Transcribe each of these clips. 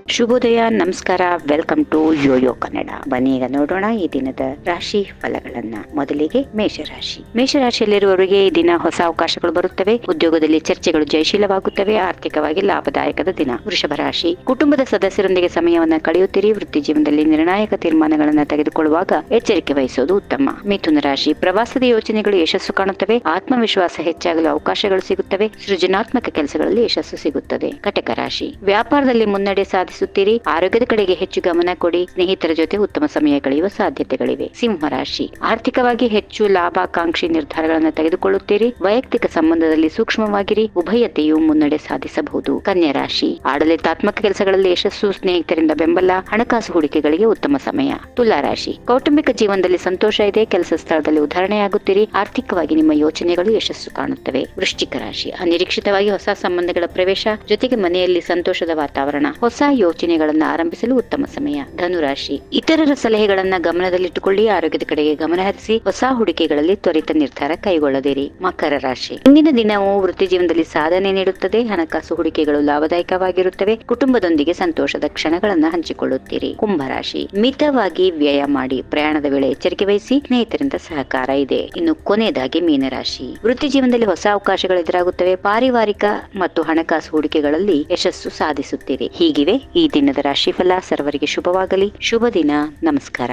ಶುಭೋದಯ, ನಮಸ್ಕಾರ, welcome to Yoyo Kannada. ಬನ್ನಿ ಈಗ ನೋಡೋಣ ಈ ದಿನದ ರಾಶಿ ಫಲಗಳನ್ನ. ಮೊದಲಿಗೆ ಮೇಷರಾಶಿ. ಮೇಷರಾಶಿಯಲ್ಲಿರುವವರಿಗೆ ಈ ದಿನ ಹೊಸ ಅವಕಾಶಗಳು ಬರುತ್ತವೆ. ಉದ್ಯೋಗದಲ್ಲಿ ಚರ್ಚೆಗಳು ಜಯಶೀಲವಾಗುತ್ತವೆ. ಆರ್ಥಿಕವಾಗಿ ಲಾಭದಾಯಕದ ದಿನ. ವೃಷಭ ರಾಶಿ. ಕುಟುಂಬದ ಸದಸ್ಯರೊಂದಿಗೆ ಸಮಯವನ್ನ ಕಳೆಯುತ್ತೀರಿ. ವೃತ್ತಿ ಜೀವನದಲ್ಲಿ ನಿರ್ಣಾಯಕ ತೀರ್ಮಾನಗಳನ್ನ ತೆಗೆದುಕೊಳ್ಳುವಾಗ ಎಚ್ಚರಿಕೆ ವಹಿಸುವುದು ಉತ್ತಮ. ಮಿಥುನ ರಾಶಿ. ಪ್ರವಾಸದ ಯೋಜನೆಗಳು ಯಶಸ್ಸು ಕಾಣುತ್ತವೆ. ಆತ್ಮವಿಶ್ವಾಸ ಹೆಚ್ಚಾಗಲು ಅವಕಾಶಗಳು ಸಿಗುತ್ತವೆ. ಸೃಜನಾತ್ಮಕ ಕೆಲಸಗಳಲ್ಲಿ ಯಶಸ್ಸು ಸಿಗುತ್ತದೆ. ಕಟಕ ರಾಶಿ. ವ್ಯಾಪಾರದಲ್ಲಿ ಮುನ್ನಡೆ ಸಾಧಿಸುತ್ತೀರಿ. ಆರೋಗ್ಯದ ಕಡೆಗೆ ಹೆಚ್ಚು ಗಮನ ಕೊಡಿ. ಸ್ನೇಹಿತರ ಜೊತೆ ಉತ್ತಮ ಸಮಯ ಕಳೆಯುವ ಸಾಧ್ಯತೆಗಳಿವೆ. ಸಿಂಹ ರಾಶಿ. ಆರ್ಥಿಕವಾಗಿ ಹೆಚ್ಚು ಲಾಭಾಕಾಂಕ್ಷಿ ನಿರ್ಧಾರಗಳನ್ನು ತೆಗೆದುಕೊಳ್ಳುತ್ತೀರಿ. ವೈಯಕ್ತಿಕ ಸಂಬಂಧದಲ್ಲಿ ಸೂಕ್ಷ್ಮವಾಗಿರಿ. ಉಭಯತೆಯು ಮುನ್ನಡೆ ಸಾಧಿಸಬಹುದು. ಕನ್ಯಾ ರಾಶಿ. ಆಡಳಿತಾತ್ಮಕ ಕೆಲಸಗಳಲ್ಲಿ ಯಶಸ್ಸು. ಸ್ನೇಹಿತರಿಂದ ಬೆಂಬಲ. ಹಣಕಾಸು ಹೂಡಿಕೆಗಳಿಗೆ ಉತ್ತಮ ಸಮಯ. ತುಲಾ ರಾಶಿ. ಕೌಟುಂಬಿಕ ಜೀವನದಲ್ಲಿ ಸಂತೋಷ ಇದೆ. ಕೆಲಸ ಸ್ಥಳದಲ್ಲಿ ಉದಾಹರಣೆಯಾಗುತ್ತೀರಿ. ಆರ್ಥಿಕವಾಗಿ ನಿಮ್ಮ ಯೋಚನೆಗಳು ಯಶಸ್ಸು ಕಾಣುತ್ತವೆ. ವೃಶ್ಚಿಕ ರಾಶಿ. ಅನಿರೀಕ್ಷಿತವಾಗಿ ಹೊಸ ಸಂಬಂಧಗಳ ಪ್ರವೇಶ, ಜೊತೆಗೆ ಮನೆಯಲ್ಲಿ ಸಂತೋಷದ ವಾತಾವರಣ. ಹೊಸ ಯೋಚನೆಗಳನ್ನು ಆರಂಭಿಸಲು ಉತ್ತಮ ಸಮಯ. ಧನುರಾಶಿ. ಇತರರ ಸಲಹೆಗಳನ್ನ ಗಮನದಲ್ಲಿಟ್ಟುಕೊಳ್ಳಿ. ಆರೋಗ್ಯದ ಕಡೆಗೆ ಗಮನ ಹರಿಸಿ. ಹೊಸ ಹೂಡಿಕೆಗಳಲ್ಲಿ ತ್ವರಿತ ನಿರ್ಧಾರ ಕೈಗೊಳ್ಳದಿರಿ. ಮಕರ ರಾಶಿ. ಇಂದಿನ ದಿನವು ವೃತ್ತಿ ಜೀವನದಲ್ಲಿ ಸಾಧನೆ ನೀಡುತ್ತದೆ. ಹಣಕಾಸು ಹೂಡಿಕೆಗಳು ಲಾಭದಾಯಕವಾಗಿರುತ್ತವೆ. ಕುಟುಂಬದೊಂದಿಗೆ ಸಂತೋಷದ ಕ್ಷಣಗಳನ್ನ ಹಂಚಿಕೊಳ್ಳುತ್ತೀರಿ. ಕುಂಭರಾಶಿ. ಮಿತವಾಗಿ ವ್ಯಯ ಮಾಡಿ. ಪ್ರಯಾಣದ ವೇಳೆ ಎಚ್ಚರಿಕೆ ವಹಿಸಿ. ಸ್ನೇಹಿತರಿಂದ ಸಹಕಾರ ಇದೆ. ಇನ್ನು ಕೊನೆಯದಾಗಿ ಮೀನರಾಶಿ. ವೃತ್ತಿ ಜೀವನದಲ್ಲಿ ಹೊಸ ಅವಕಾಶಗಳು ಎದುರಾಗುತ್ತವೆ. ಪಾರಿವಾರಿಕ ಮತ್ತು ಹಣಕಾಸು ಹೂಡಿಕೆಗಳಲ್ಲಿ ಯಶಸ್ಸು ಸಾಧಿಸುತ್ತೀರಿ. ಹೀಗಿವೆ ಈ ದಿನದ ರಾಶಿಫಲ. ಸರ್ವರಿಗೆ ಶುಭವಾಗಲಿ. ಶುಭ ದಿನ. ನಮಸ್ಕಾರ.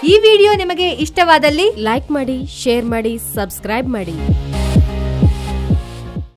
ಈ ವಿಡಿಯೋ ನಿಮಗೆ ಇಷ್ಟವಾದಲ್ಲಿ ಲೈಕ್ ಮಾಡಿ, ಶೇರ್ ಮಾಡಿ, ಸಬ್ಸ್ಕ್ರೈಬ್ ಮಾಡಿ.